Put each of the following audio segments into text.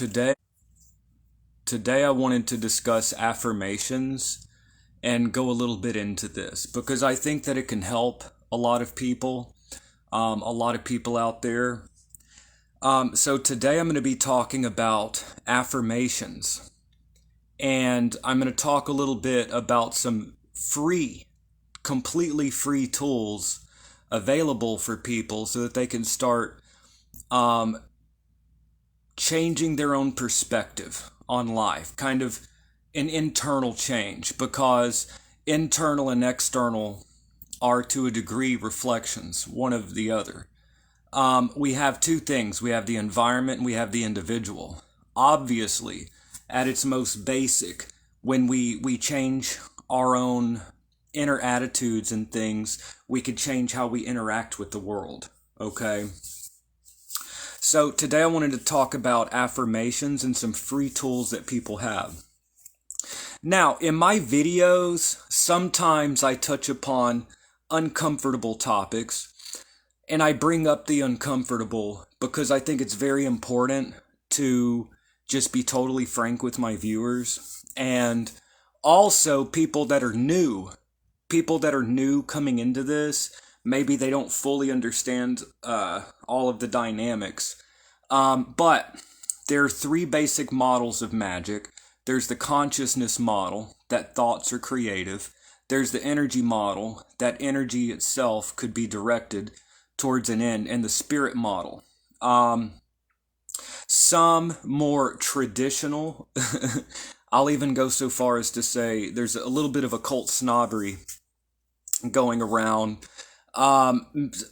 Today I wanted to discuss affirmations and go a little bit into this because I think that it can help a lot of people, out there. So today I'm going to be talking about affirmations, and I'm going to talk a little bit about some completely free tools available for people so that they can start um, changing their own perspective on life, kind of an internal change, because internal and external are to a degree reflections, one of the other. We have two things. We have the environment and we have the individual. Obviously, at its most basic, when we change our own inner attitudes and things, we could change how we interact with the world. Okay? So today I wanted to talk about affirmations and some free tools that people have. Now, in my videos, sometimes I touch upon uncomfortable topics, and I bring up the uncomfortable because I think it's very important to just be totally frank with my viewers. And also people that are new coming into this, maybe they don't fully understand all of the dynamics. But there are three basic models of magic. There's the consciousness model, that thoughts are creative. There's the energy model, that energy itself could be directed towards an end. And the spirit model. Some more traditional, I'll even go so far as to say there's a little bit of occult snobbery going around. A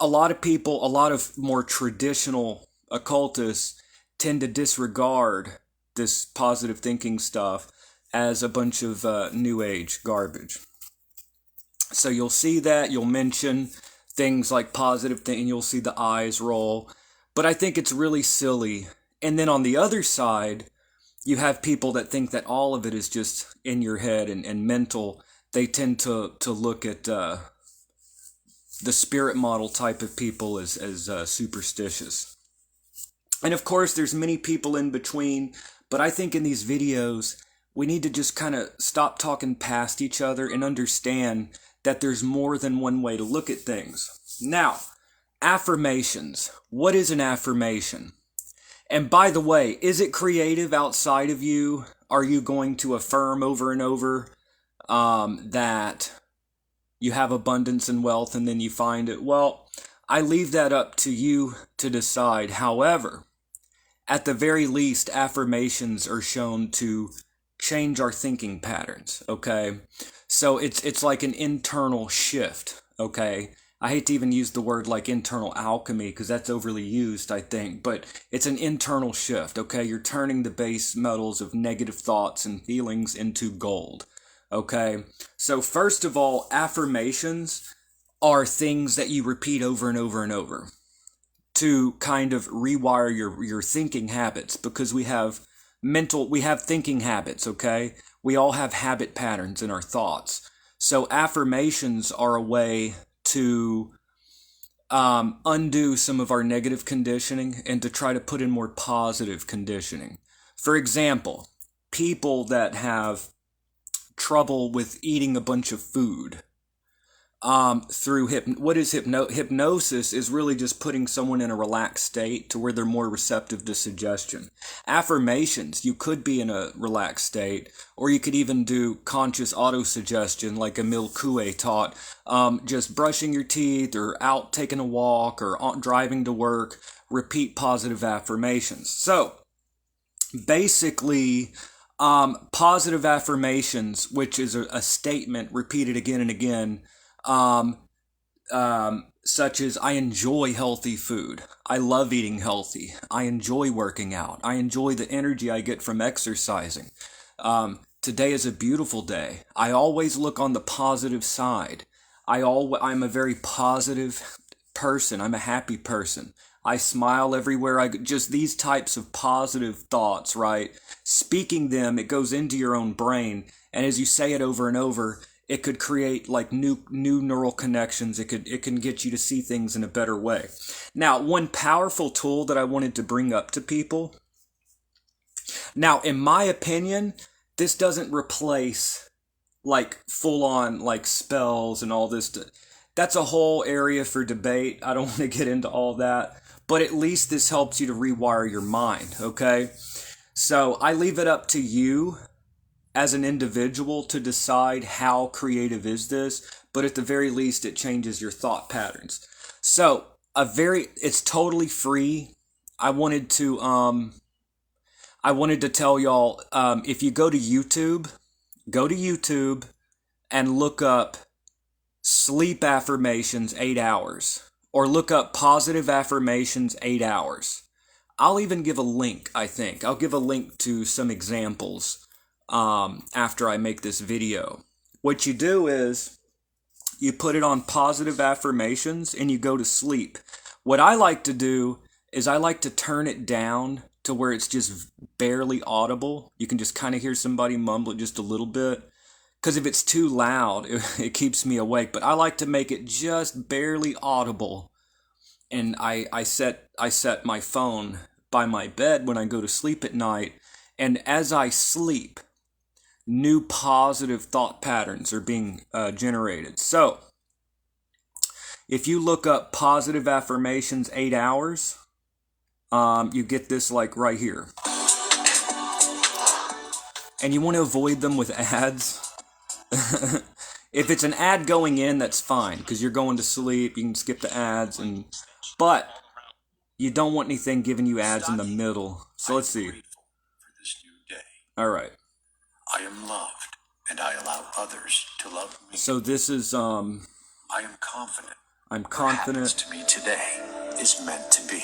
lot of more traditional occultists tend to disregard this positive thinking stuff as a bunch of new age garbage. So you'll see that, you'll mention things like positive thinking, you'll see the eyes roll, but I think it's really silly. And then on the other side, you have people that think that all of it is just in your head and mental. They tend to look at the spirit model type of people as superstitious. And of course, there's many people in between, but I think in these videos, we need to just kind of stop talking past each other and understand that there's more than one way to look at things. Now, affirmations. What is an affirmation? And by the way, is it creative outside of you? Are you going to affirm over and over that you have abundance and wealth and then you find it? Well, I leave that up to you to decide. However, at the very least, affirmations are shown to change our thinking patterns, okay? So it's like an internal shift, okay? I hate to even use the word like internal alchemy because that's overly used, I think, but it's an internal shift, okay? You're turning the base metals of negative thoughts and feelings into gold, okay? So first of all, affirmations are things that you repeat over and over and over to kind of rewire your thinking habits, because we have thinking habits, okay? We all have habit patterns in our thoughts. So affirmations are a way to undo some of our negative conditioning and to try to put in more positive conditioning. For example, people that have trouble with eating a bunch of food through hypnosis is really just putting someone in a relaxed state to where they're more receptive to suggestion. Affirmations, you could be in a relaxed state, or you could even do conscious auto-suggestion like Emile Coué taught, just brushing your teeth or out taking a walk or driving to work, repeat positive affirmations. So basically, positive affirmations, which is a statement repeated again and again, such as I enjoy healthy food. I love eating healthy. I enjoy working out. I enjoy the energy I get from exercising. Today is a beautiful day. I always look on the positive side. I'm a very positive person. I'm a happy person. I smile everywhere I go. Just these types of positive thoughts, right? Speaking them, it goes into your own brain. And as you say it over and over, it could create like new neural connections. It can get you to see things in a better way. Now, one powerful tool that I wanted to bring up to people Now, in my opinion, this doesn't replace like full on like spells and all this. That's a whole area for debate. I don't want to get into all that. But at least this helps you to rewire your mind, okay? So I leave it up to you as an individual to decide how creative is this, but at the very least it changes your thought patterns. So it's totally free. I wanted to tell y'all, if you go to YouTube and look up sleep affirmations 8 hours, or look up positive affirmations 8 hours. I'll even give a link, I think. I'll give a link to some examples after I make this video. What you do is you put it on positive affirmations and you go to sleep. What I like to do is I like to turn it down to where it's just barely audible. You can just kind of hear somebody mumble it just a little bit. Because if it's too loud, it keeps me awake. But I like to make it just barely audible. And I set my phone by my bed when I go to sleep at night. And as I sleep, new positive thought patterns are being generated. So, if you look up positive affirmations 8 hours, you get this like right here. And you want to avoid them with ads. If it's an ad going in, that's fine, because you're going to sleep, you can skip the ads, but you don't want anything giving you ads in the middle. So let's see. Alright. I am loved, and I allow others to love me. So this is, I am confident. I'm confident. What happens to me today is meant to be.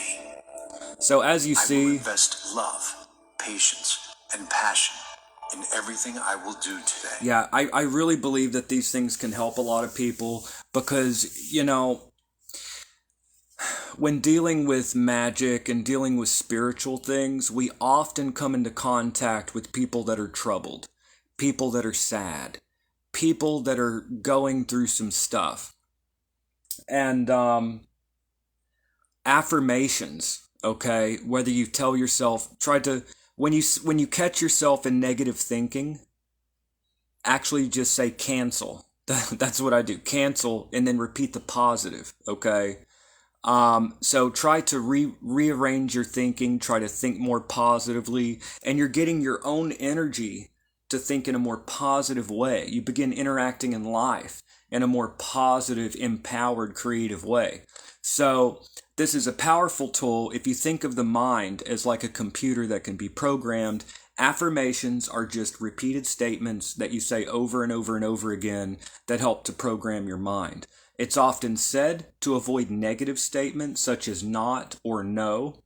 So as you I see, will invest love, patience, and passion in everything I will do today. Yeah, I really believe that these things can help a lot of people because, when dealing with magic and dealing with spiritual things, we often come into contact with people that are troubled, people that are sad, people that are going through some stuff. And affirmations, okay, whether you tell yourself, when you catch yourself in negative thinking, actually just say cancel. That's what I do. Cancel and then repeat the positive, okay? So try to rearrange your thinking, try to think more positively, and you're getting your own energy to think in a more positive way. You begin interacting in life in a more positive, empowered, creative way. So this is a powerful tool. If you think of the mind as like a computer that can be programmed, affirmations are just repeated statements that you say over and over and over again that help to program your mind. It's often said to avoid negative statements such as not or no,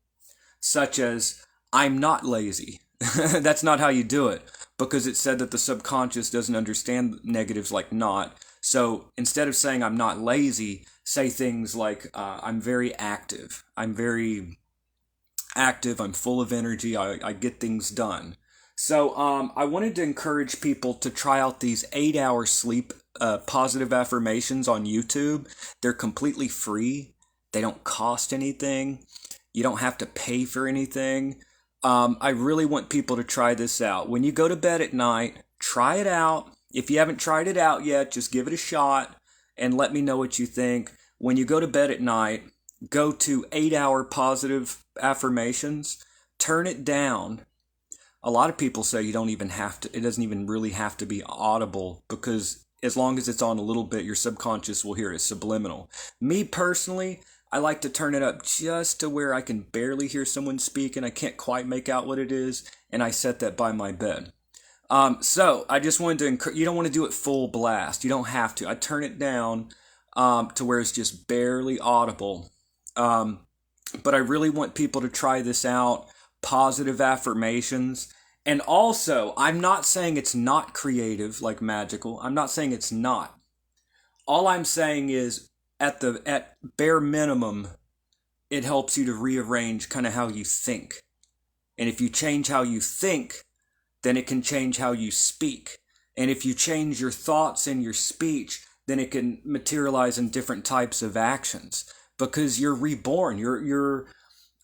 such as I'm not lazy. That's not how you do it, because it's said that the subconscious doesn't understand negatives like not. So instead of saying I'm not lazy, say things like I'm very active. I'm very active. I'm full of energy. I get things done. So I wanted to encourage people to try out these 8-hour sleep positive affirmations on YouTube. They're completely free. They don't cost anything. You don't have to pay for anything. I really want people to try this out. When you go to bed at night, try it out. If you haven't tried it out yet, just give it a shot and let me know what you think. When you go to bed at night, go to 8-hour positive affirmations. Turn it down. A lot of people say you don't even have to, it doesn't even really have to be audible, because as long as it's on a little bit, your subconscious will hear it. Subliminal. Me personally, I like to turn it up just to where I can barely hear someone speak and I can't quite make out what it is, and I set that by my bed. So I just wanted to encourage, you don't want to do it full blast. You don't have to. I turn it down to where it's just barely audible. But I really want people to try this out. Positive affirmations. And also, I'm not saying it's not creative, like magical. I'm not saying it's not. All I'm saying is, at bare minimum, it helps you to rearrange kind of how you think. And if you change how you think, then it can change how you speak. And if you change your thoughts and your speech, then it can materialize in different types of actions. Because you're reborn.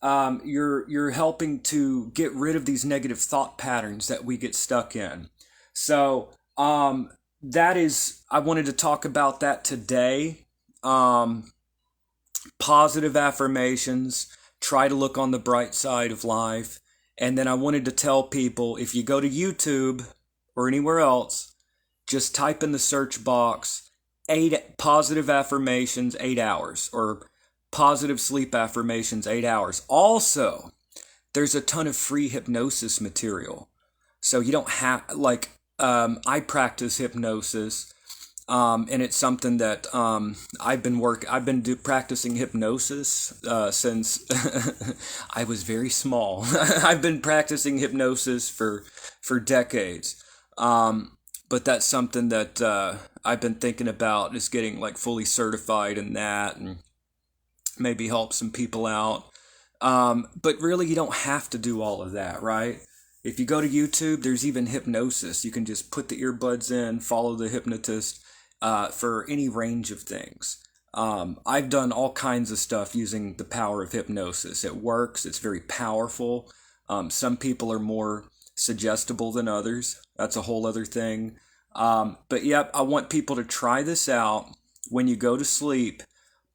you're helping to get rid of these negative thought patterns that we get stuck in. So that is, I wanted to talk about that today. Um, Positive affirmations, try to look on the bright side of life. And then I wanted to tell people, if you go to YouTube or anywhere else, just type in the search box 8 positive affirmations, 8 hours, or positive sleep affirmations, 8 hours. Also, there's a ton of free hypnosis material. So you don't have, like, I practice hypnosis. And it's something that I've been practicing hypnosis since I was very small. I've been practicing hypnosis for decades. But that's something that I've been thinking about, is getting like fully certified in that, and maybe help some people out. But really, you don't have to do all of that, right? If you go to YouTube, there's even hypnosis. You can just put the earbuds in, follow the hypnotist for any range of things. I've done all kinds of stuff using the power of hypnosis. It works. It's very powerful. Some people are more suggestible than others. That's a whole other thing. But yep, I want people to try this out. When you go to sleep,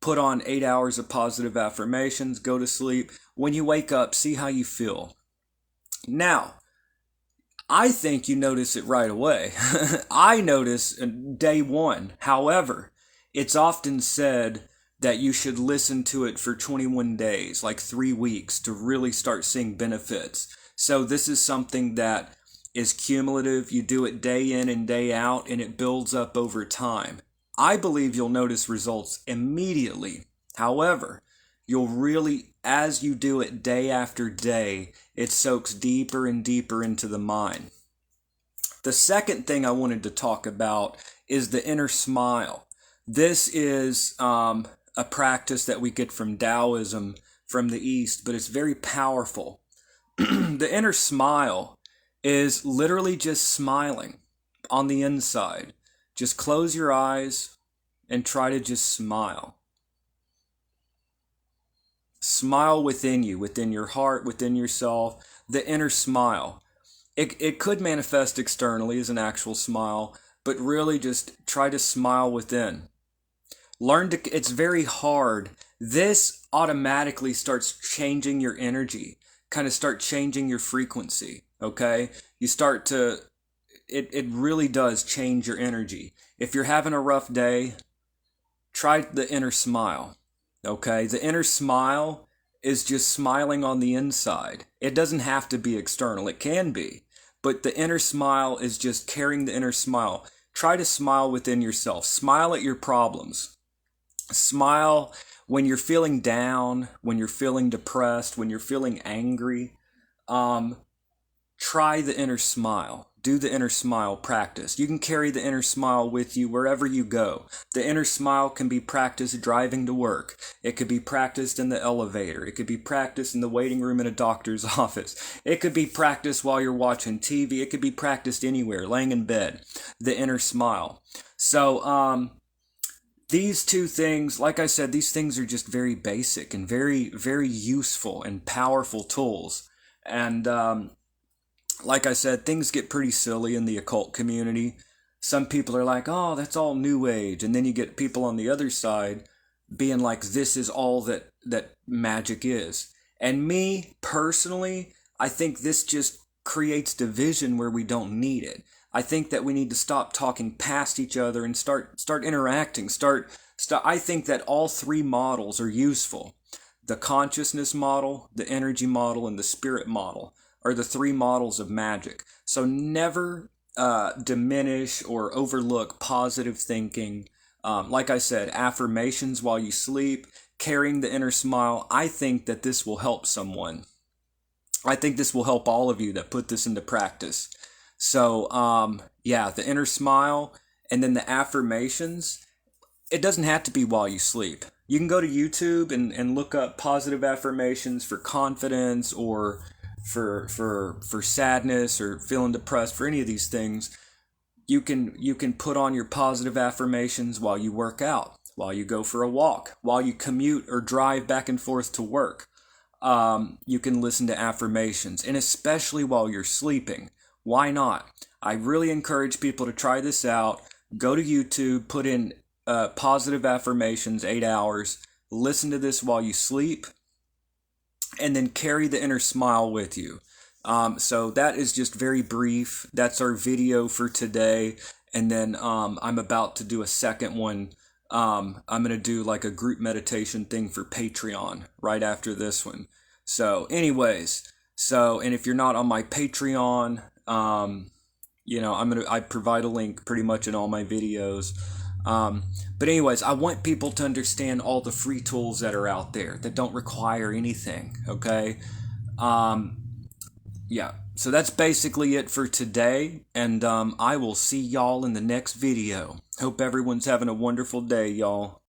put on 8 hours of positive affirmations, go to sleep. When you wake up, see how you feel. Now, I think you notice it right away. I notice day one. However, it's often said that you should listen to it for 21 days, like 3 weeks, to really start seeing benefits. So this is something that is cumulative. You do it day in and day out, and it builds up over time. I believe you'll notice results immediately. However, you'll really, as you do it day after day, it soaks deeper and deeper into the mind. The second thing I wanted to talk about is the inner smile. This is a practice that we get from Taoism from the East, but it's very powerful. The inner smile is literally just smiling on the inside. Just close your eyes and try to just smile. Smile within you, within your heart, within yourself, the inner smile. It could manifest externally as an actual smile, but really just try to smile within. It's very hard. This automatically starts changing your energy, kind of start changing your frequency, okay? It really does change your energy. If you're having a rough day, try the inner smile. Okay, the inner smile is just smiling on the inside. It doesn't have to be external. It can be. But the inner smile is just carrying the inner smile. Try to smile within yourself. Smile at your problems. Smile when you're feeling down, when you're feeling depressed, when you're feeling angry. Try the inner smile. Do the inner smile practice. You can carry the inner smile with you wherever you go. The inner smile can be practiced driving to work. It could be practiced in the elevator. It could be practiced in the waiting room in a doctor's office. It could be practiced while you're watching TV. It could be practiced anywhere, laying in bed. The inner smile. So, these two things, like I said, these things are just very basic and very, very useful and powerful tools. And, like I said, things get pretty silly in the occult community. Some people are like, oh, that's all new age. And then you get people on the other side being like, this is all that magic is. And me, personally, I think this just creates division where we don't need it. I think that we need to stop talking past each other and start interacting. I think that all three models are useful. The consciousness model, the energy model, and the spirit model are the three models of magic. So never diminish or overlook positive thinking. Like I said, affirmations while you sleep, carrying the inner smile. I think that this will help someone. I think this will help all of you that put this into practice. So, yeah, the inner smile and then the affirmations. It doesn't have to be while you sleep. You can go to YouTube and look up positive affirmations for confidence or for sadness or feeling depressed, for any of these things. You can put on your positive affirmations while you work out, while you go for a walk, while you commute or drive back and forth to work. you can listen to affirmations, and especially while you're sleeping. Why not? I really encourage people to try this out. Go to YouTube, put in positive affirmations, 8 hours, listen to this while you sleep, and then carry the inner smile with you. So that is just very brief. That's our video for today. And then I'm about to do a second one. I'm going to do like a group meditation thing for Patreon right after this one. So anyways, and if you're not on my Patreon, I provide a link pretty much in all my videos. But anyways, I want people to understand all the free tools that are out there that don't require anything. Okay. Yeah. So that's basically it for today. And I will see y'all in the next video. Hope everyone's having a wonderful day, y'all.